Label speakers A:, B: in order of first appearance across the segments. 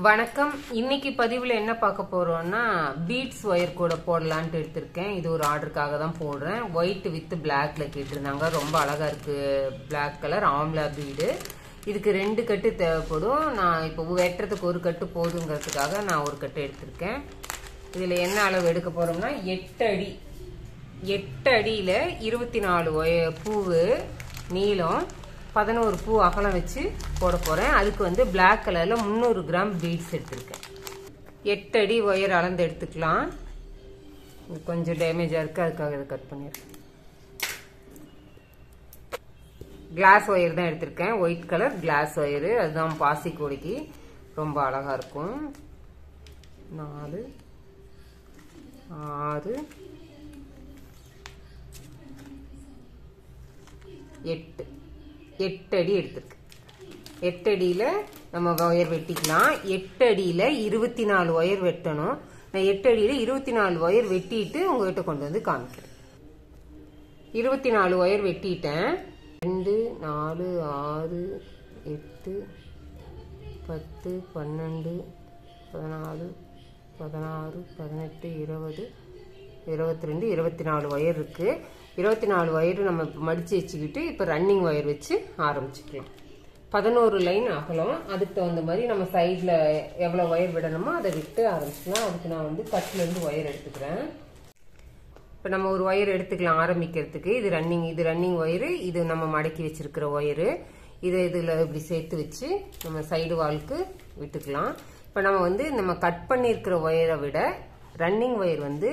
A: வணக்கம். இன்னைக்கு பதிவுல என்ன பார்க்க போறோம்னா பீட்ஸ் ஒயர் கூட போடலான்ட்டு எடுத்திருக்கேன். இது ஒரு ஆர்டருக்காக தான் போடுறேன். ஒயிட் வித் பிளாக்ல கேட்டிருந்தாங்க. ரொம்ப அழகா இருக்கு. பிளாக் கலர் ஆம்லா பீடு. இதுக்கு 2 கட்டு தேவைப்படும். நான் இப்போ வெட்டுறதுக்கு ஒரு கட்டு போதுங்கிறதுக்காக நான் ஒரு கட்டு எடுத்திருக்கேன். இதுல என்ன அளவு எடுக்க போறோம்னா 8 அடி. 8 அடியில 24 பூவு நீளம், 11 பூ அகலம் வச்சு போட போறேன். அதுக்கு வந்து பிளாக் கலர்ல 300 கிராம் பீட்ஸ் எடுத்திருக்கேன். 8 அடி ஒயர் அளந்து எடுத்துக்கலாம். கொஞ்சம் டேமேஜா இருக்கு, அதுக்காக இதை கட் பண்ணிடுறேன். கிளாஸ் ஒயர் தான் எடுத்திருக்கேன். White colour glass wire. அதுதான் பாசி கோடிக்கு ரொம்ப அழகா இருக்கும். 4 6 8 அடி எடுத்துருக்கு. 8 அடியில நம்ம ஒயர் வெட்டிக்கலாம். 8 அடியில 24 ஒயர் வெட்டணும். நான் 8 அடியில 24 ஒயர் வெட்டிட்டு உங்ககிட்ட கொண்டு வந்து காமிக்கிறேன். 24 ஒயர் வெட்டிட்டேன். 2 4 6 8 10 12 14 16 18 20 22 24 ஒயர் இருக்கு. 24 ஒயர் நம்ம மடிச்சு வச்சுக்கிட்டு இப்ப ரன்னிங் ஒயர் வச்சு ஆரம்பிச்சுக்கலாம். 11 லைன் அகலம். அதுக்கு தகுந்த மாதிரி நம்ம சைட்ல எவ்வளவு ஒயர் விடணுமோ அதை விட்டு ஆரம்பிச்சுக்கலாம். அதுக்கு நான் வந்து கட்ல இருந்து ஒயர் எடுத்துக்கிறேன். இப்ப நம்ம ஒரு ஒயர் எடுத்துக்கலாம் ஆரம்பிக்கிறதுக்கு. இது ரன்னிங் ஒயரு. இது நம்ம மடக்கி வச்சிருக்கிற ஒயரு. இதை இதுல இப்படி சேர்த்து வச்சு நம்ம சைடு வால்க்கு விட்டுக்கலாம். இப்ப நம்ம கட் பண்ணிருக்கிற ஒயரை விட ரன்னிங் ஒயர் வந்து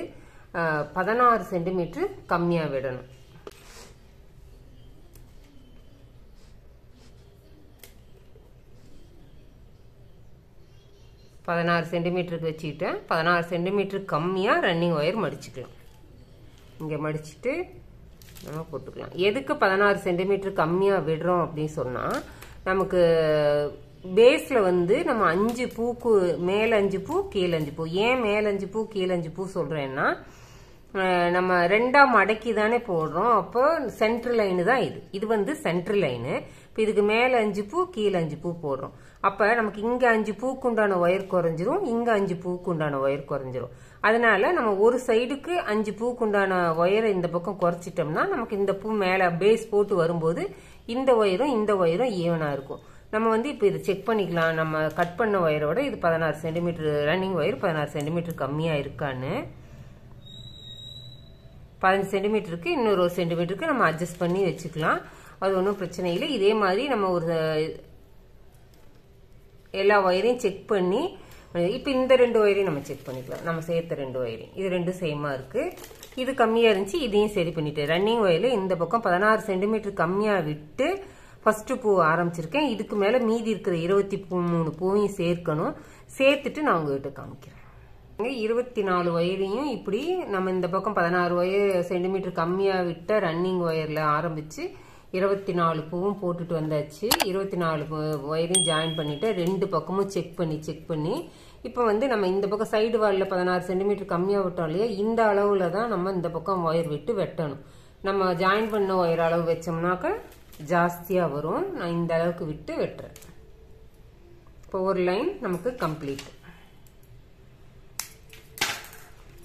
A: 16 சென்டிமீட்டர் கம்மியா விடணும். சென்டிமீட்டருக்கு வச்சுக்கிட்டேன். 16 சென்டிமீட்டர் கம்மியா ரன்னிங் ஒயர் மடிச்சுக்கலாம். இங்க மடிச்சுட்டு நம்ம போட்டுக்கலாம். எதுக்கு 16 சென்டிமீட்டர் கம்மியா விடுறோம் அப்படின்னு சொன்னா, நமக்கு பேஸ்ல வந்து நம்ம 5 பூக்கு மேல 5 பூ கீழே 5 பூ. ஏன் மேல 5 பூ கீழே 5 பூ சொல்றேன்னா, நம்ம 2ஆ மடக்கி தானே போடுறோம். அப்போ சென்டர் லைனு தான் இது வந்து சென்டர் லைனு. இப்போ இதுக்கு மேல 5 பூ கீழே 5 பூ போடுறோம். அப்ப நமக்கு இங்க 5 பூக்கு உண்டான ஒயர் குறைஞ்சிரும், இங்க 5 பூக்கு உண்டான ஒயர் குறைஞ்சிரும். அதனால நம்ம ஒரு சைடுக்கு 5 பூக்கு உண்டான ஒயரை இந்த பக்கம் குறைச்சிட்டோம்னா நமக்கு இந்த பூ மேல பேஸ் போட்டு வரும்போது இந்த ஒயரும் ஈவனா இருக்கும். நம்ம வந்து இப்ப இதை செக் பண்ணிக்கலாம். நம்ம கட் பண்ண ஒயரோட இது 16 சென்டிமீட்டர் ரன்னிங் ஒயர் 16 சென்டிமீட்டர் கம்மியா இருக்கான்னு. 15 சென்டிமீட்டருக்கு இன்னொரு 1 சென்டிமீட்டருக்கு நம்ம அட்ஜஸ்ட் பண்ணி வச்சுக்கலாம். அது ஒன்றும் பிரச்சனை இல்லை. இதே மாதிரி நம்ம ஒரு எல்லா ஒயரையும் செக் பண்ணி இப்ப இந்த 2 ஒயரையும் நம்ம செக் பண்ணிக்கலாம். நம்ம சேர்த்த 2 ஒயரையும் இது 2 சேமா இருக்கு. இது கம்மியா இருந்துச்சு, இதையும் சரி பண்ணிட்டேன். ரன்னிங் ஒயர்ல இந்த பக்கம் 16 சென்டிமீட்டர் கம்மியா விட்டு ஃபர்ஸ்ட் பூ ஆரம்பிச்சிருக்கேன். இதுக்கு மேல மீதி இருக்கிற 23 பூவையும் சேர்க்கணும். சேர்த்துட்டு நான் உங்ககிட்ட காமிக்கிறேன். 24 ஒயரையும் இப்படி நம்ம இந்த பக்கம் 16 சென்டிமீட்டர் கம்மியா விட்ட ரன்னிங் ஒயர்ல ஆரம்பிச்சு 24 பூவும் போட்டுட்டு வந்தாச்சு. 24 ஒயரையும் ஜாயின் பண்ணிட்டு 2 பக்கமும் செக் பண்ணி இப்ப வந்து நம்ம இந்த பக்கம் சைடு வால்ல 16 சென்டிமீட்டர் கம்மியா விட்டோம் இல்லையா, இந்த அளவுல தான் நம்ம இந்த பக்கம் ஒயர் விட்டு வெட்டணும். நம்ம ஜாயின் பண்ண ஒயர் அளவு வச்சோம்னாக்க ஜாஸ்தியா வரும். நான் இந்த அளவுக்கு விட்டு வெட்டுறேன். இப்போ ஒரு லைன் நமக்கு கம்ப்ளீட்.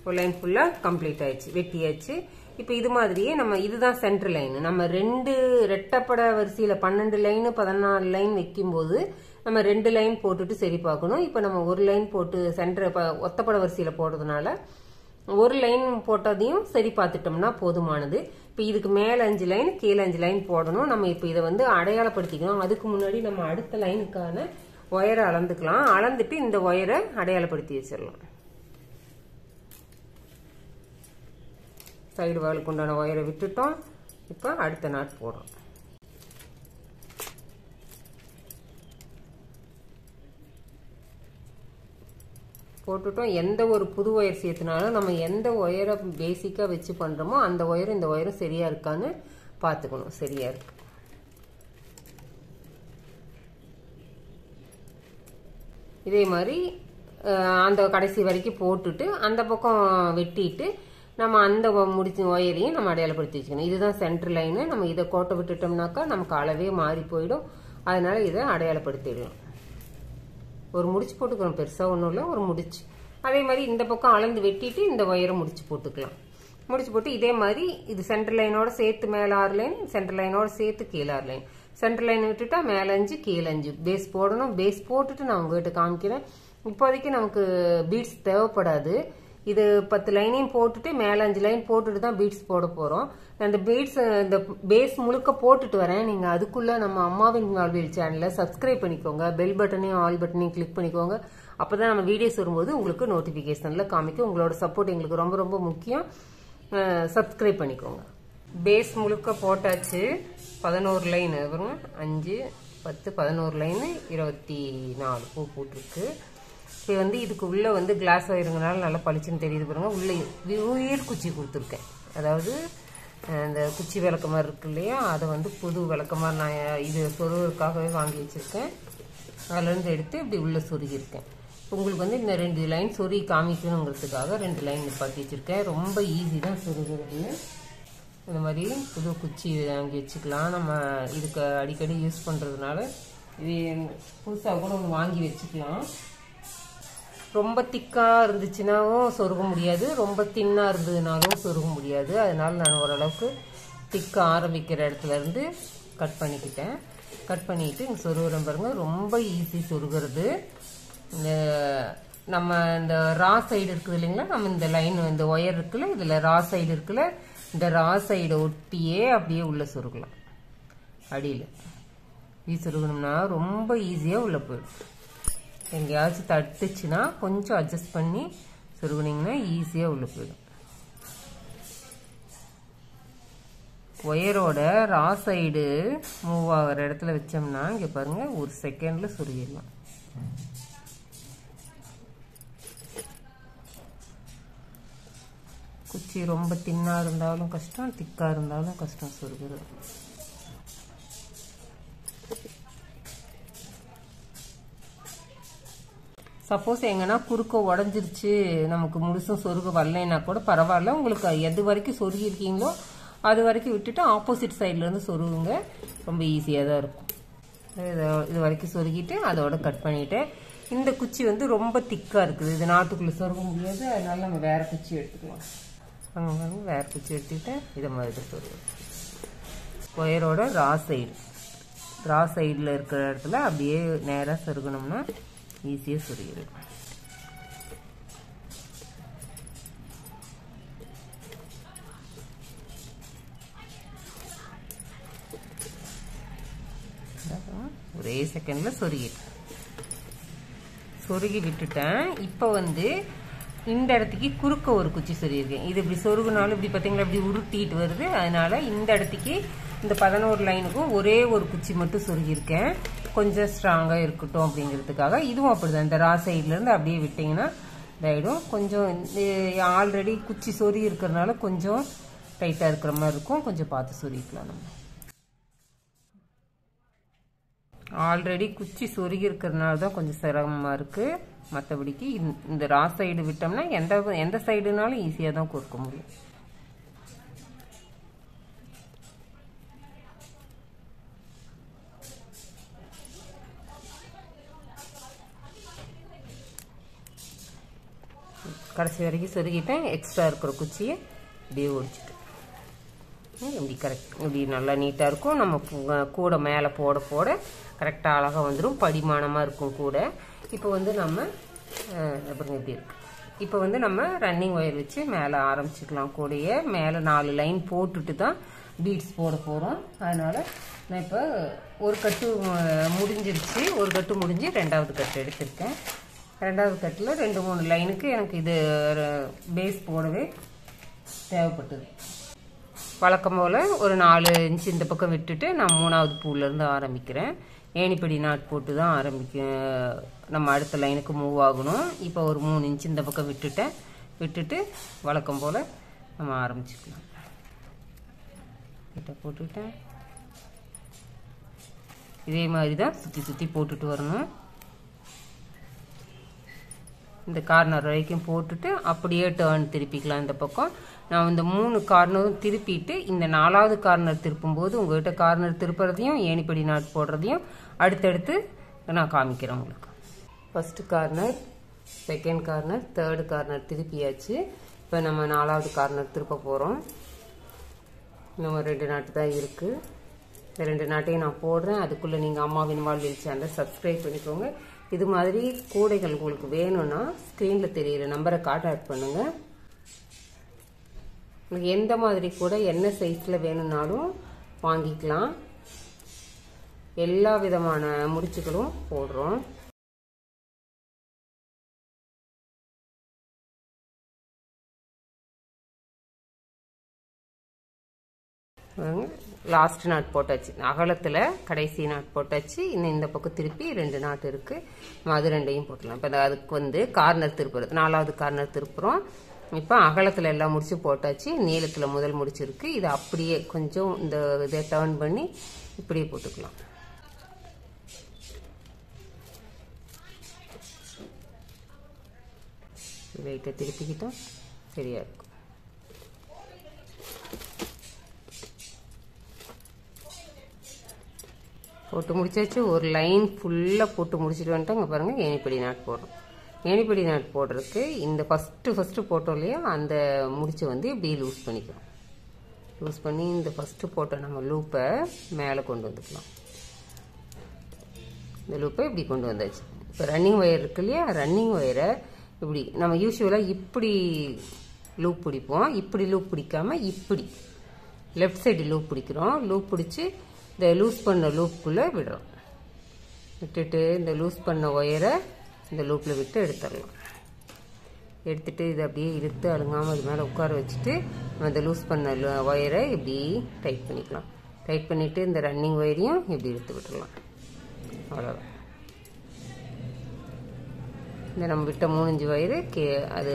A: ஒரு லைன் ஃபுல்லா கம்ப்ளீட் ஆயிடுச்சு, வெட்டியாச்சு. இப்ப இது மாதிரியே நம்ம இதுதான் சென்டர் லைன். நம்ம 2 ரெட்டப்பட வரிசையில 12 லைன் 14 லைன் வைக்கும் போது நம்ம 2 லைன் போட்டுட்டு சரி பார்க்கணும். இப்ப நம்ம ஒரு லைன் போட்டு சென்டர் ஒத்தப்பட வரிசையில போடுறதுனால ஒரு லைன் போட்டதையும் சரி பார்த்துட்டோம்னா போதுமானது. இப்ப இதுக்கு மேல 5 லைன் கீழே 5 லைன் போடணும். நம்ம இப்ப இதை வந்து அடையாளப்படுத்திக்கணும். அதுக்கு முன்னாடி நம்ம அடுத்த லைனுக்கான ஒயரை அளந்துக்கலாம். அளந்துட்டு இந்த ஒயரை அடையாளப்படுத்தி வச்சிடலாம். சைடு வாலுக்கு உண்டான ஒயரை விட்டுட்டோம். இப்ப அடுத்த நாட் போடுறோம். போட்டுட்டோம். எந்த ஒரு புது ஒயர் சேர்த்துனாலும் நம்ம எந்த ஒயரை பேசிக்கா வச்சு பண்றோமோ அந்த ஒயரும் இந்த ஒயரும் சரியா இருக்கான்னு பாத்துக்கணும். சரியா இருக்கு. இதே மாதிரி அந்த கடைசி வரைக்கும் போட்டுட்டு அந்த பக்கம் வெட்டிட்டு நம்ம அந்த முடிச்ச ஒயரையும் நம்ம அடையாளப்படுத்தி வச்சுக்கணும். இதுதான் சென்டர் லைனு. நம்ம இதை கோட்டை விட்டுட்டோம்னாக்கா நமக்கு அளவே மாறி போயிடும். அதனால இதை அடையாளப்படுத்திடலாம். ஒரு முடிச்சு போட்டுக்கணும், பெருசாக ஒன்றும் இல்லை, ஒரு முடிச்சு. அதே மாதிரி இந்த பக்கம் அளந்து வெட்டிட்டு இந்த ஒயரை முடிச்சு போட்டுக்கலாம். முடிச்சு போட்டு இதே மாதிரி இது சென்டர் லைனோட சேர்த்து மேலே 6 லைன், சென்டர் லைனோட சேர்த்து கீழே 6 லைன். சென்டர் லைன் விட்டுட்டா மேலே 5 கீழே 5 பேஸ் போடணும். பேஸ் போட்டுட்டு நான் உங்ககிட்ட காமிக்கிறேன். இப்போதைக்கு நமக்கு பீட்ஸ் தேவைப்படாது. இது 10 லைனையும் போட்டுட்டு மேலே 5 லைன் போட்டுட்டு தான் பீட்ஸ் போட போகிறோம். அந்த பீட்ஸ் இந்த பேஸ் முழுக்க போட்டுட்டு வரேன். நீங்கள் அதுக்குள்ளே நம்ம அம்மாவின் வாழ்வியல் சேனலை சப்ஸ்கிரைப் பண்ணிக்கோங்க. பெல் பட்டனையும் ஆல் பட்டனையும் கிளிக் பண்ணிக்கோங்க. அப்போ தான் நம்ம வீடியோஸ் வரும்போது உங்களுக்கு நோட்டிஃபிகேஷனில் காமிக்கும். உங்களோட சப்போர்ட் எங்களுக்கு ரொம்ப ரொம்ப முக்கியம். சப்ஸ்கிரைப் பண்ணிக்கோங்க. பேஸ் முழுக்க போட்டாச்சு. 11 லைன் வரும். 5 10 11 லைன் 24 பூ போட்டிருக்கு. இப்போ வந்து இதுக்கு உள்ளே வந்து கிளாஸ் ஆயிருங்கனால நல்லா பளிச்சுன்னு தெரியுது பாருங்க. உள்ளே உயிர் குச்சி கொடுத்துருக்கேன். அதாவது இந்த குச்சி விளக்க மாதிரி இருக்கு இல்லையா, அதை வந்து புது விளக்க மாதிரி நான் இது சொருவதற்காகவே வாங்கி வச்சுருக்கேன். அதுலேருந்து எடுத்து இப்படி உள்ளே சொருகியிருக்கேன். உங்களுக்கு வந்து இந்த 2 லைன் சொருகி காமிக்கணுங்கிறதுக்காக 2 லைன் நிப்பாட்டி வச்சுருக்கேன். ரொம்ப ஈஸி தான் சொருகிறது. இந்த மாதிரி புது குச்சி வாங்கி வச்சுக்கலாம். நம்ம இதுக்கு அடிக்கடி யூஸ் பண்ணுறதுனால இது புதுசாக கூட ஒன்று வாங்கி வச்சுக்கலாம். ரொம்ப திக்காக இருந்துச்சுனாவும் சொருக முடியாது, ரொம்ப தின்னாக இருந்ததுனாலும் சொருக முடியாது. அதனால நான் ஓரளவுக்கு திக்காக ஆரம்பிக்கிற இடத்துல இருந்து கட் பண்ணிக்கிட்டேன். கட் பண்ணிட்டு இங்கே சொருகிறேன் பாருங்க. ரொம்ப ஈஸி சொருகிறது. இந்த நம்ம இந்த ரா சைடு இருக்குது இல்லைங்களா, நம்ம இந்த லைன் இந்த ஒயர் இருக்குல்ல, இதில் ரா சைடு இருக்குல்ல, இந்த ரா சைடை ஒட்டியே அப்படியே உள்ளே சொருகலாம். அடியில் இது சொருகணும்னா ரொம்ப ஈஸியாக உள்ளே போயிடும். எங்கேயாச்சும் தட்டுச்சுன்னா கொஞ்சம் அட்ஜஸ்ட் பண்ணி சொருகுனீங்கன்னா ஈஸியாக உள்ளே போயிடும். ஒயரோட ரா சைடு மூவ் ஆகிற இடத்துல வச்சோம்னா இங்கே பாருங்கள், ஒரு செகண்டில் சொருகிடலாம். குச்சி ரொம்ப தின்னாக இருந்தாலும் கஷ்டம், திக்காக இருந்தாலும் கஷ்டம் சொருகிறது. சப்போஸ் எங்கன்னா குறுக்க உடஞ்சிருச்சு, நமக்கு முழுசும் சொருக வரலைன்னா கூட பரவாயில்ல. உங்களுக்கு எது வரைக்கும் சொருகி இருக்கீங்களோ அது வரைக்கும் விட்டுட்டு ஆப்போசிட் சைட்லேருந்து சொருகுங்க. ரொம்ப ஈஸியாக தான் இருக்கும். இது வரைக்கும் சொருகிட்டு அதோட கட் பண்ணிவிட்டேன். இந்த குச்சி வந்து ரொம்ப திக்காக இருக்குது, இது நாட்டுக்குள்ளே சொருக முடியாது. அதனால நம்ம வேறு குச்சி எடுத்துக்கலாம். வேறு குச்சி எடுத்துக்கிட்டு இதை மாதிரி சொருகும். ஒயரோட ரா சைடில் இருக்கிற இடத்துல அப்படியே நேராக சொருகணும்னா ஈஸியாக சொருகிடும். ஒரே செகண்டில் சொருகி விட்டுட்டேன். இப்போ வந்து இந்த இடத்துக்கு குறுக்க ஒரு குச்சி சொருகிருக்கேன். இது இப்படி சொருகுனாலும் இப்படி பார்த்தீங்களா இப்படி உருட்டிட்டு வருது. அதனால இந்த இடத்துக்கு இந்த 11 லைனுக்கும் ஒரே ஒரு குச்சி மட்டும் சொருகிருக்கேன். கொஞ்சம் ஸ்ட்ராங்காக இருக்கட்டும் அப்படிங்கிறதுக்காக. இதுவும் அப்படிதான், இந்த ரா சைட்லேருந்து அப்படியே விட்டிங்கன்னா இதாகிடும். கொஞ்சம் ஆல்ரெடி குச்சி சொருகி இருக்கிறதுனால கொஞ்சம் டைட்டாக இருக்கிற மாதிரி இருக்கும். கொஞ்சம் பார்த்து சொருகிக்கலாம். நம்ம ஆல்ரெடி குச்சி சொருகி இருக்கிறதுனால தான் கொஞ்சம் சிரமமாக இருக்குது. மற்றபடிக்கு இந்த ரா சைடு விட்டோம்னா எந்த சைடுனாலும் ஈஸியாக தான் கொடுக்க முடியும். கடைசி வரைக்கும் சொருகிட்டேன். எக்ஸ்ட்ரா இருக்கிற குச்சியை இப்படியே ஒடிச்சிட்டு இப்படி இப்படி நல்லா நீட்டாக இருக்கும். நம்ம கூட மேலே போட கரெக்டாக அழகாக வந்துடும். படிமானமாக இருக்கும் கூட. இப்போ வந்து நம்ம அப்புறம் எப்படி இருக்கு. இப்போ வந்து நம்ம ரன்னிங் ஒயர் வச்சு மேலே ஆரம்பிச்சுக்கலாம். கூடையே மேலே 4 லைன் போட்டுட்டு தான் பீட்ஸ் போட போகிறோம். அதனால் நான் இப்போ ஒரு கட்டு முடிஞ்சிருச்சு. ஒரு கட்டு முடிஞ்சு 2வது கட்டு எடுத்திருக்கேன். 2வது கட்டில் 2-3 லைனுக்கு எனக்கு இது பேஸ் போடவே தேவைப்பட்டது. வழக்கம் போல் ஒரு 4 இன்ச்சு இந்த பக்கம் விட்டுட்டு நான் 3வது பூலேருந்து ஆரம்பிக்கிறேன். ஏணிப்படி நாட் போட்டு தான் நம்ம அடுத்த லைனுக்கு மூவ் ஆகணும். இப்போ ஒரு 3 இன்ச்சு இந்த பக்கம் விட்டுட்டு வழக்கம் போல் நம்ம ஆரம்பிச்சுக்கலாம். கிட்ட போட்டுட்டேன். இதே மாதிரி தான் சுற்றி போட்டுட்டு வரணும். இந்த கார்னர் வரைக்கும் போட்டுட்டு அப்படியே டர்ன் திருப்பிக்கலாம். இந்த பக்கம் நான் இந்த 3 கார்னரும் திருப்பிட்டு இந்த 4வது கார்னர் திருப்பும்போது உங்கள்கிட்ட கார்னர் திருப்புறதையும் ஏணிப்படி நாட் போடுறதையும் அடுத்தடுத்து நான் காமிக்கிறேன் உங்களுக்கு. First corner, second corner, third corner திருப்பியாச்சு. இப்போ நம்ம 4வது கார்னர் திருப்ப போகிறோம். நம்ம 2 நாட்டு தான் இருக்குது. இந்த 2 நாட்டையும் நான் போடுறேன். அதுக்குள்ளே நீங்கள் அம்மாவின் வாழ்வியல் சேனலை சப்ஸ்கிரைப் பண்ணிக்கோங்க. இது மாதிரி கூடைகள் உங்களுக்கு வேணும்னா ஸ்க்ரீனில் தெரியிற நம்பரை கான்டாக்ட் பண்ணுங்கள். உங்களுக்கு எந்த மாதிரி கூட என்ன சைஸில் வேணும்னாலும் வாங்கிக்கலாம். எல்லா விதமான முடிச்சுகளும் போடுறோம். லாஸ்ட் நாட் போட்டாச்சு. அகலத்தில் கடைசி நாட் போட்டாச்சு. இன்னும் இந்த பக்கம் திருப்பி 2 நாட் இருக்கு. அது 2ஐயும் போட்டலாம். இப்போ அதுக்கு கார்னர் திருப்புறது, 4வது கார்னர் திருப்புறோம். இப்போ அகலத்தில் எல்லாம் முடிச்சு போட்டாச்சு. நீளத்தில் முதல் முடிச்சிருக்கு. இதை அப்படியே கொஞ்சம் இந்த இதை டர்ன் பண்ணி இப்படியே போட்டுக்கலாம். வெயிட்டை திருப்பிக்கிட்டோம், சரியா இருக்கும். போட்டு முடிச்சாச்சு. ஒரு லைன் ஃபுல்லாக போட்டு முடிச்சுட்டு வந்துட்டோம். இங்கே பாருங்கள், ஏணிப்படி நாட் போடுறோம். ஏணிப்படி நாட் போடுறதுக்கு இந்த ஃபஸ்ட்டு போட்டோம் இல்லையா, அந்த முடிச்சை இப்படி லூஸ் பண்ணிக்கிறோம். லூஸ் பண்ணி இந்த ஃபஸ்ட்டு போட்ட நம்ம லூப்பை மேலே கொண்டு வந்துக்கலாம். இந்த லூப்பை இப்படி கொண்டு வந்தாச்சு. இப்போ ரன்னிங் ஒயர் இருக்கு இல்லையா, ரன்னிங் ஒயரை இப்படி நம்ம யூஸ்வலாக இப்படி லூப் பிடிப்போம். இப்படி லூப் பிடிக்காம இப்படி லெஃப்ட் சைடு லூப் பிடிக்கிறோம். லூப் பிடிச்சி இந்த லூஸ் பண்ண லூப்புக்குள்ளே விடுறோம். விட்டுட்டு இந்த லூஸ் பண்ண ஒயரை இந்த லூப்பில் விட்டு எடுத்துடலாம். எடுத்துட்டு இதை அப்படியே இழுத்து அழுங்காமல் அது மேலே உட்கார வச்சுட்டு நம்ம இந்த லூஸ் பண்ண ஒயரை இப்படி டைட் பண்ணிக்கலாம். டைட் பண்ணிவிட்டு இந்த ரன்னிங் ஒயரையும் இப்படி இழுத்து விட்டுடலாம். அவ்வளோதான். இந்த நம்ம விட்ட 3-5 ஒயரு அது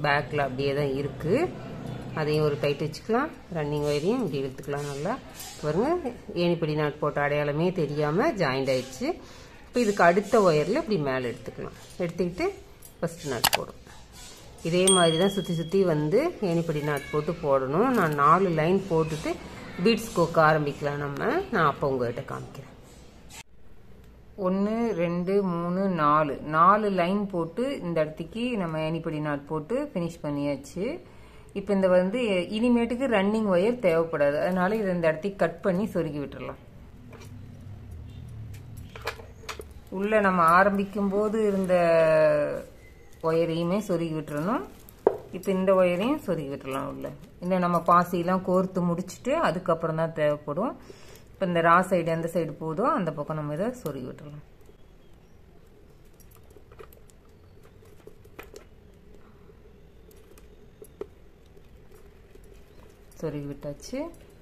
A: பேக்கில் அப்படியே தான் இருக்குது. அதையும் ஒரு டைட் வச்சுக்கலாம். ரன்னிங் ஒயரையும் இப்படி இழுத்துக்கலாம். நல்லா பாருங்க, ஏணிப்படி நாட் போட்ட அடையாளமே தெரியாமல் ஜாயிண்ட் ஆயிடுச்சு. இப்போ இதுக்கு அடுத்த ஒயரில் இப்படி மேலே எடுத்துக்கலாம். எடுத்துக்கிட்டு ஃபஸ்ட்டு நாட் போடும். இதே மாதிரி தான் சுற்றி ஏணிப்படி நாட் போட்டு போடணும். நான் 4 லைன் போட்டுட்டு பீட்ஸ் கோக்க ஆரம்பிக்கலாம். நான் அப்போ உங்கள்கிட்ட காமிக்கிறேன். 1 2 3 4 லைன் போட்டு இந்த இடத்துக்கு நம்ம ஏணிப்படி நாட் போட்டு ஃபினிஷ் பண்ணியாச்சு. இப்போ இந்த இனிமேட்டுக்கு ரன்னிங் ஒயர் தேவைப்படாது. அதனால இதை இந்த இடத்துக்கு கட் பண்ணி சொருகி விட்டுறலாம். உள்ள நம்ம ஆரம்பிக்கும் போது இருந்த ஒயரையுமே சொருகி விட்டுறணும். இப்போ இந்த ஒயரையும் சொருகி விட்டுறலாம். உள்ள இன்னும் நம்ம பாசியெல்லாம் கோர்த்து முடிச்சுட்டு அதுக்கப்புறம் தான் தேவைப்படும். இப்போ இந்த ரா சைடு எந்த சைடு போதோ அந்த பக்கம் நம்ம இதை சொருகி விட்டுறலாம். சொருகி விட்டாச்சு.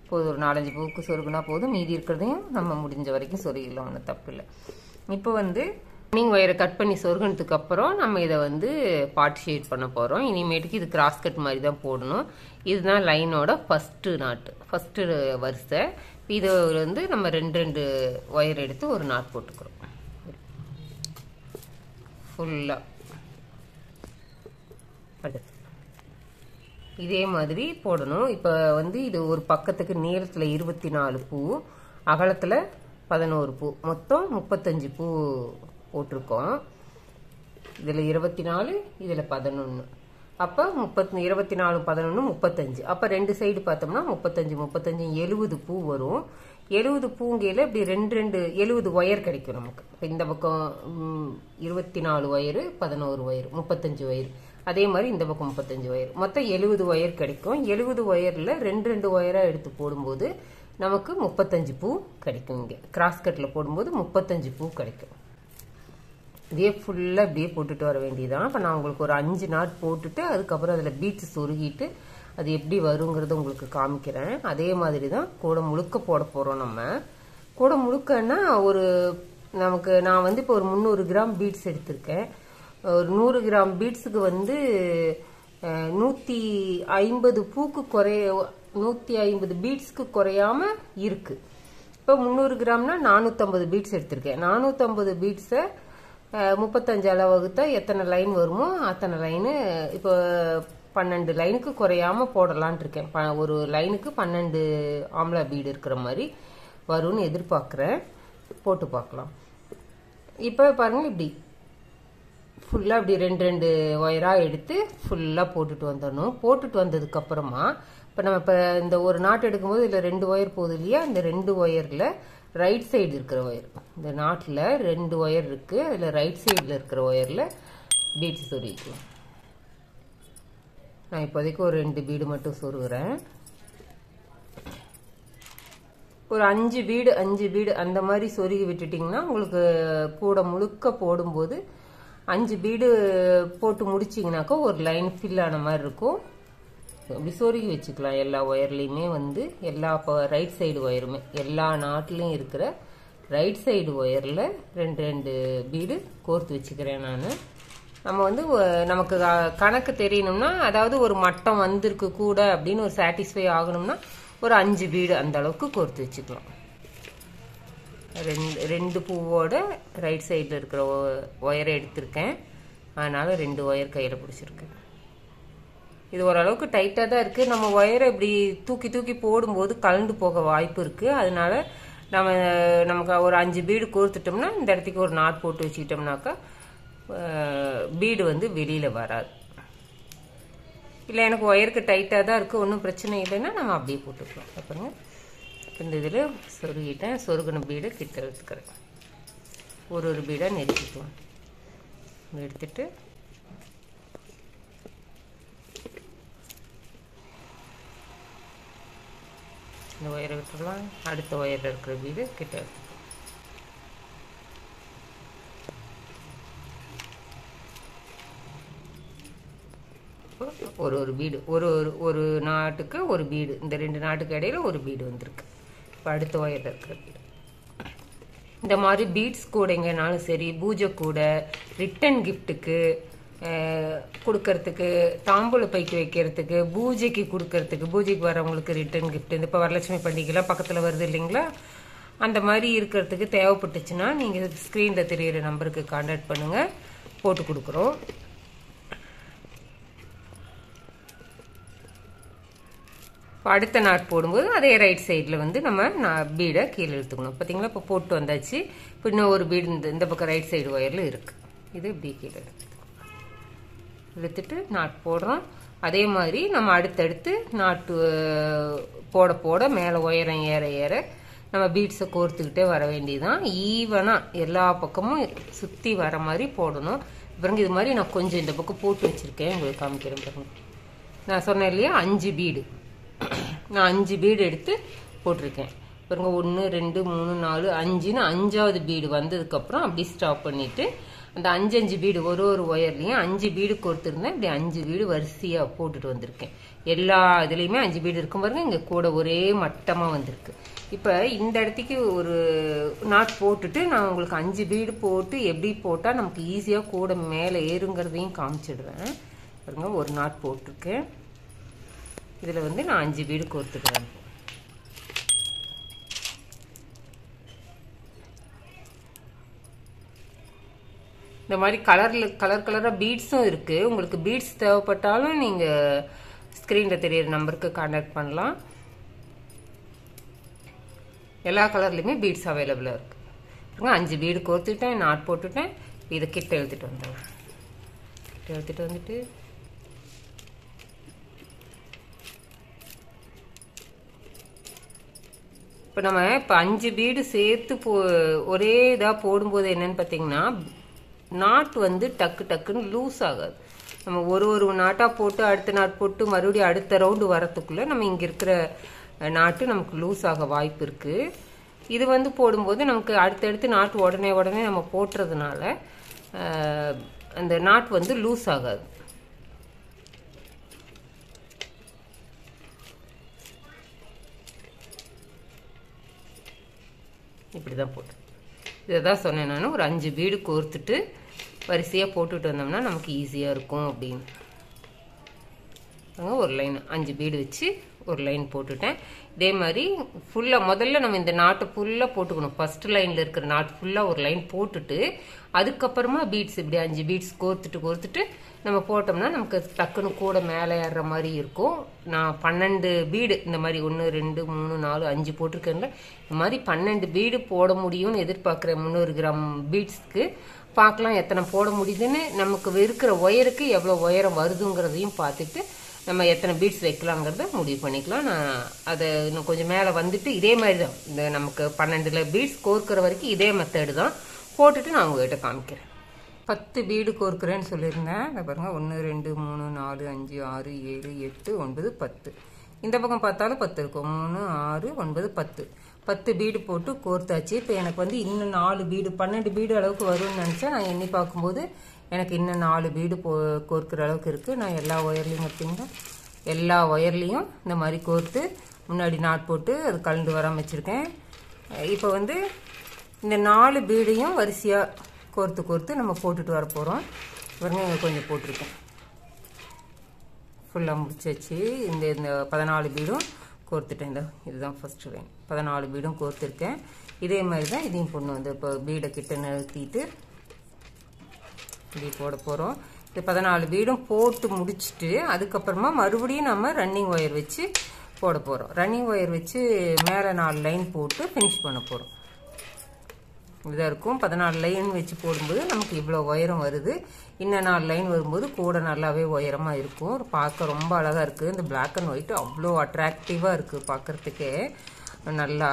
A: போதும், ஒரு 4-5 பூக்கு சொருகுனா போதும். மீதி இருக்கிறதையும் நம்ம முடிஞ்ச வரைக்கும் சொருகிடலாம், ஒன்றும் தப்பு இல்லை. இப்போ ரன்னிங் ஒயரை கட் பண்ணி சொருகினதுக்கு அப்புறம் நம்ம இதை பார்ட்டிஷியேட் பண்ண போகிறோம். இனிமேட்டுக்கு இது கிராஸ் கட் மாதிரி தான் போடணும். இதுதான் லைனோட ஃபஸ்ட்டு நாட்டு, ஃபஸ்ட்டு வரிசை. இதை நம்ம 2 ஒயர் எடுத்து ஒரு நாட் போட்டுக்கிறோம் ஃபுல்லாக. அடுத்து இதே மாதிரி போடணும். இப்போ இது ஒரு பக்கத்துக்கு நீளத்தில் 24 பூ, அகலத்தில் 11 பூ, மொத்தம் 35 பூ போட்டிருக்கோம். இதில் 24, இதில் 11. அப்போ 24 11 35. அப்போ 2 சைடு பார்த்தோம்னா 35 70 பூ வரும். 70 பூங்கையில் இப்படி 70 ஒயர் கிடைக்கும் நமக்கு. இப்போ இந்த பக்கம் 24 ஒயரு, 11 ஒயர், 35 ஒயர். அதே மாதிரி இந்த பக்கம் 35 ஒயர், மொத்தம் 70 ஒயர் கிடைக்கும். 70 ஒயரில் 2 ஒயராக எடுத்து போடும்போது நமக்கு 35 பூ கிடைக்கும். இங்கே கிராஸ் கட்டில் போடும்போது 35 பூ கிடைக்கும். இதே ஃபுல்லாக இப்படியே போட்டுட்டு வர வேண்டியதான். இப்போ நான் உங்களுக்கு ஒரு 5 நாட் போட்டுட்டு அதுக்கப்புறம் அதில் பீட்ஸ் சொருகிட்டு அது எப்படி வருங்கிறத உங்களுக்கு காமிக்கிறேன். அதே மாதிரி தான் கூட முழுக்க போட போகிறோம். நம்ம கூட முழுக்கன்னா நமக்கு நான் இப்போ ஒரு 300 கிராம் பீட்ஸ் எடுத்திருக்கேன். ஒரு 100 கிராம் பீட்ஸுக்கு 150 பூக்கு 150 பீட்ஸ்க்கு குறையாம இருக்கு. இப்போ 300 கிராம்னா 450 பீட்ஸ் எடுத்திருக்கேன். 450 பீட்ஸை 35 அளவுக்கு எத்தனை லைன் வருமோ அத்தனை லைனு இப்போ 12 லைனுக்கு குறையாம போடலான் இருக்கேன். ஒரு லைனுக்கு 12 ஆம்லா பீடு இருக்கிற மாதிரி வரும்னு எதிர்பார்க்குறேன். போட்டு பார்க்கலாம். இப்போ பாருங்க, இப்படி ஃபுல்லாக அப்படி ரெண்டு ரெண்டு ஒயராக எடுத்து ஃபுல்லாக போட்டுட்டு வந்துடணும். போட்டுட்டு வந்ததுக்கப்புறமா இப்போ நம்ம இப்போ இந்த ஒரு நாட் எடுக்கும்போது இதில் 2 ஒயர் போகுது இல்லையா, இந்த 2 ஒயரில் ரைட் சைடு இருக்கிற ஒயர், இந்த நாட்டில் 2 ஒயர் இருக்குது, அதில் ரைட் சைடில் இருக்கிற ஒயரில் பீட்ஸ் சொருகிக்கலாம். நான் இப்போதைக்கு ஒரு 2 பீடு மட்டும் சொருகிறேன். ஒரு 5 பீடு அந்த மாதிரி சொருகி விட்டுட்டிங்கன்னா உங்களுக்கு கூட முழுக்க போடும்போது 5 பீடு போட்டு முடிச்சிங்கனாக்கா ஒரு லைன் ஃபில் ஆன மாதிரி இருக்கும். இப்படி சொருகி வச்சுக்கலாம். எல்லா ஒயர்லையுமே வந்து எல்லா ரைட் சைடு ஒயருமே எல்லா நாட்டிலையும் இருக்கிற ரைட் சைடு ஒயரில் 2 பீடு கோர்த்து வச்சுக்கிறேன் நான். நம்ம வந்து நமக்கு கணக்கு தெரியணும்னா, அதாவது ஒரு மட்டம் வந்திருக்கு கூட அப்படின்னு ஒரு சாட்டிஸ்ஃபை ஆகணும்னா ஒரு 5 பீடு அந்த அளவுக்கு கோர்த்து வச்சுக்கலாம். 2 பூவோட ரைட் சைடில் இருக்கிற ஒயரை எடுத்திருக்கேன், அதனால 2 ஒயர் கையில் பிடிச்சிருக்கேன். இது ஓரளவுக்கு டைட்டாக தான் இருக்குது. நம்ம ஒயரை இப்படி தூக்கி தூக்கி போடும்போது கலந்து போக வாய்ப்பு இருக்குது. அதனால நமக்கு ஒரு 5 பீடு கோர்த்துட்டோம்னா இந்த இடத்துக்கு ஒரு நாட் போட்டு வச்சுக்கிட்டோம்னாக்கா பீடு வந்து வெளியில் வராது. இல்லை எனக்கு ஒயருக்கு டைட்டாக தான் இருக்குது, ஒன்றும் பிரச்சனை இல்லைன்னா நம்ம அப்படியே போட்டுக்கலாம். அப்புறங்க இந்த இதில் சொருகிட்டேன். சொருகின பீடை கிட்ட எடுத்துக்கிறேன். ஒரு பீடாக நெருக்கிக்கலாம். எடுத்துட்டு இந்த ஒயரை விட்டுடலாம். அடுத்த ஒயரில் இருக்கிற பீடு கிட்ட எடுத்துக்கலாம். ஒரு பீடு ஒரு நாட்டுக்கு ஒரு பீடு, இந்த 2 நாட்டுக்கு இடையில ஒரு பீடு வந்திருக்கு. இப்போ அடுத்த ஒயரில் இருக்கிற பீடு. இந்த மாதிரி பீட்ஸ் கூடைங்கனாலும் சரி, பூஜை கூடை, ரிட்டன் கிஃப்ட்டுக்கு கொடுக்கறதுக்கு, தாம்பூல பைக்கு வைக்கிறதுக்கு, பூஜைக்கு கொடுக்கறதுக்கு, பூஜைக்கு வரவங்களுக்கு ரிட்டன் கிஃப்ட், இந்த இப்போ வரலட்சுமி பண்டிகைலாம் பக்கத்தில் வருது இல்லைங்களா, அந்த மாதிரி இருக்கிறதுக்கு தேவைப்பட்டுச்சுன்னா நீங்கள் ஸ்க்ரீனில் தெரியிற நம்பருக்கு கான்டாக்ட் பண்ணுங்கள், போட்டு கொடுக்குறோம். அடுத்த நாட் போடும்போது அதே ரைட் சைடில் வந்து நம்ம பீடை கீழே இழுத்துக்கணும். பார்த்தீங்களா, இப்போ போட்டு வந்தாச்சு. இப்போ இன்னும் ஒரு பீடு இந்த பக்கம் ரைட் சைடு ஒயரில் இருக்குது. இது இப்படி கீழே இழுத்துட்டு நாட் போடுறோம். அதே மாதிரி நம்ம அடுத்தடுத்து நாட்டு போட மேலே ஒயரம் ஏற நம்ம பீட்ஸை கோர்த்துக்கிட்டே வர வேண்டியதுதான். ஈவனாக எல்லா பக்கமும் சுற்றி வர மாதிரி போடணும். பாருங்க, இது மாதிரி நான் கொஞ்சம் இந்த பக்கம் போட்டு வச்சுருக்கேன், உங்களுக்கு காமிக்கிறேன் பாருங்க. நான் சொன்னேன் இல்லையா 5 பீடு, நான் 5 பீடு எடுத்து போட்டிருக்கேன் பாருங்க. 1 2 3 4 5ன்னு 5வது பீடு வந்ததுக்கப்புறம் அப்படி ஸ்டாப் பண்ணிவிட்டு அந்த 5 பீடு ஒரு ஒயர்லையும் 5 பீடு கொடுத்துருந்தேன். இப்படி 5 பீடு வரிசையாக போட்டுட்டு வந்திருக்கேன். எல்லா இதுலேயுமே 5 பீடு இருக்கும் பாருங்க. இங்கே கூட ஒரே மட்டமாக வந்திருக்கு. இப்போ இந்த இடத்துக்கு ஒரு நாட் போட்டுட்டு நான் உங்களுக்கு 5 பீடு போட்டு எப்படி போட்டால் நமக்கு ஈஸியாக கூட மேலே ஏறுங்கிறதையும் காமிச்சிடுவேன் பாருங்க. ஒரு நாட் போட்டிருக்கேன். இதில் வந்து நான் 5 பீடு கோர்த்துக்கிறேன். இந்த மாதிரி கலராக பீட்ஸும் இருக்குது. உங்களுக்கு பீட்ஸ் தேவைப்பட்டாலும் நீங்கள் ஸ்க்ரீனில் தெரியிற நம்பருக்கு கான்டாக்ட் பண்ணலாம். எல்லா கலர்லையுமே பீட்ஸ் அவைலபிளாக இருக்குது. 5 பீடு கோர்த்துட்டேன், நாட் போட்டுட்டேன். இதை கிட்ட எழுத்துட்டு வந்துடுவேன். கிட்ட எழுத்துட்டு வந்துட்டு இப்போ நம்ம 5 பீடு சேர்த்து ஒரே இதாக போடும்போது என்னன்னு பார்த்தீங்கன்னா நாட் வந்து டக்குன்னு லூஸ் ஆகாது. நம்ம ஒரு நாட்டாக போட்டு அடுத்த நாட் போட்டு மறுபடியும் அடுத்த ரவுண்டு வரத்துக்குள்ளே நம்ம இங்கே இருக்கிற நாட்டு நமக்கு லூஸ் ஆக வாய்ப்பு இருக்குது. இது வந்து போடும்போது நமக்கு அடுத்தடுத்து நாட்டு உடனே நம்ம போட்டுறதுனால அந்த நாட் வந்து லூஸ் ஆகாது. இப்படி தான் போட்டு இதை தான் சொன்னேன் நான். ஒரு 5 பீடு கோர்த்துட்டு வரிசையாக போட்டுட்டு வந்தோம்னா நமக்கு ஈஸியாக இருக்கும் அப்படின்னு. ஒரு லைன் 5 பீடு வச்சு ஒரு லைன் போட்டுட்டேன். இதே மாதிரி ஃபுல்லாக முதல்ல நம்ம இந்த நாட்டை ஃபுல்லாக போட்டுக்கணும். ஃபர்ஸ்ட் லைனில் இருக்கிற நாட்டு ஃபுல்லாக ஒரு லைன் போட்டுட்டு அதுக்கப்புறமா பீட்ஸ் இப்படி 5 பீட்ஸ் கோர்த்துட்டு நம்ம போட்டோம்னா நமக்கு டக்குன்னு கூட மேலே ஏறுற மாதிரி இருக்கும். நான் 12 பீடு இந்த மாதிரி 1 2 3 4 5 போட்டிருக்கேன்ல, இந்த மாதிரி 12 பீடு போட முடியும்னு எதிர்பார்க்குறேன். 300 கிராம் பீட்ஸ்க்கு பார்க்கலாம் எத்தனை போட முடியுதுன்னு. நமக்கு இருக்கிற ஒயருக்கு எவ்வளோ உயரம் வருதுங்கிறதையும் பார்த்துட்டு நம்ம எத்தனை பீட்ஸ் வைக்கலாங்கிறத முடிவு பண்ணிக்கலாம். நான் அதை இன்னும் கொஞ்சம் மேலே வந்துட்டு இதே மாதிரி தான் இந்த நமக்கு 12 பீட்ஸ் கோர்க்கிற வரைக்கும் இதே மெத்தடு தான் போட்டுட்டு நான் உங்ககிட்ட காமிக்கிறேன். 10 பீடு கோர்க்குறேன்னு சொல்லியிருந்தேன். இதை பாருங்கள் 1 2 3 4 5 6 7 8 9 10. இந்த பக்கம் பார்த்தாலும் 10 இருக்கும். 3 6 9 10. 10 பீடு போட்டு கோர்த்தாச்சு. இப்போ எனக்கு வந்து இன்னும் 4 பீடு 12 பீடு அளவுக்கு வரும்னு நினச்சேன். நான் எண்ணி பார்க்கும்போது எனக்கு இன்னும் 4 பீடு கோர்க்குற அளவுக்கு இருக்குது. நான் எல்லா ஒயர்லையும் பார்த்தீங்கன்னா எல்லா ஒயர்லேயும் இந்த மாதிரி கோர்த்து முன்னாடி நாட் போட்டு அது கலந்து வராமல் வச்சுருக்கேன். இப்போ வந்து இந்த 4 பீடையும் வரிசையாக கோர்த்து நம்ம போட்டுட்டு வர போகிறோம். இவருங்க கொஞ்சம் போட்டிருக்கேன். ஃபுல்லாக முடிச்சாச்சு. இந்த 14 பீடும் கோர்த்துட்டேன். இதுதான் ஃபஸ்ட்டு லைன். 14 பீடும் கோர்த்துருக்கேன். இதே மாதிரி தான் இதையும் பொண்ணு வந்து இப்போ பீடை கிட்ட நிறுத்திட்டு இப்படி போட போகிறோம். இது 14 பீடும் போட்டு முடிச்சுட்டு அதுக்கப்புறமா மறுபடியும் நம்ம ரன்னிங் ஒயர் வச்சு போட போகிறோம். ரன்னிங் ஒயர் வச்சு மேலே 4 லைன் போட்டு ஃபினிஷ் பண்ண போகிறோம். இதாக இருக்கும். 14 லைன் வச்சு போடும்போது நமக்கு இவ்வளோ உயரம் வருது. இன்னும் 4 லைன் வரும்போது கூட நல்லாவே உயரமாக இருக்கும். பார்க்க ரொம்ப அழகாக இருக்குது. இந்த பிளாக் அண்ட் ஒயிட் அவ்வளோ அட்ராக்டிவாக இருக்குது பார்க்குறதுக்கே நல்லா.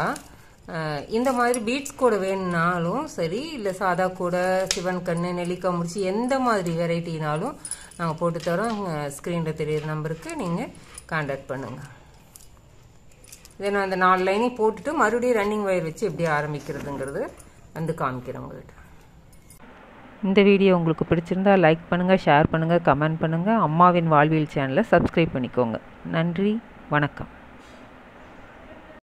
A: இந்த மாதிரி பீட்ஸ் கூட வேணும்னாலும் சரி, இல்லை சாதா கூட, சிவன் கண்ணு, நெல்லிக்காய் முடிச்சு எந்த மாதிரி வெரைட்டினாலும் நாங்கள் போட்டு தரோம். ஸ்க்ரீனில் தெரியிற நம்பருக்கு நீங்கள் கான்டாக்ட் பண்ணுங்கள். இதை நான் அந்த 4 லைனையும் போட்டுட்டு மறுபடியும் ரன்னிங் ஒயர் வச்சு எப்படி ஆரம்பிக்கிறதுங்கிறது வந்து காமிக்கிறேன் உங்கள்கிட்ட.
B: இந்த வீடியோ உங்களுக்கு பிடிச்சிருந்தா லைக் பண்ணுங்கள், ஷேர் பண்ணுங்கள், கமெண்ட் பண்ணுங்கள். அம்மாவின் வாழ்வியல் சேனலை சப்ஸ்கிரைப் பண்ணிக்கோங்க. நன்றி, வணக்கம்.